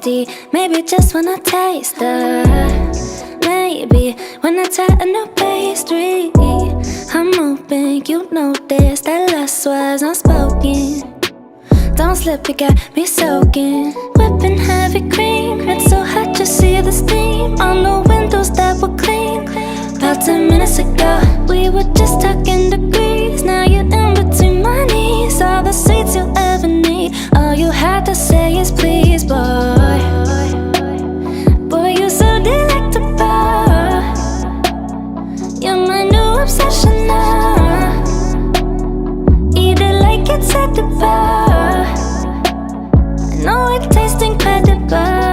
tasty. Maybe just when I taste her. Maybe when I try a new pastry. I'm open, you know this. That last was unspoken. Don't slip, you got me soaking. Whipping heavy cream. It's so hot, you see the steam on the windows that were clean. About 10 minutes ago, we were just talking degrees. Now you're in between my knees. All the sweets you'll ever need. All you had to say is please, boy. Boy, you're so delectable. You're my new obsession now. Eat it like it's edible. I know it tastes incredible.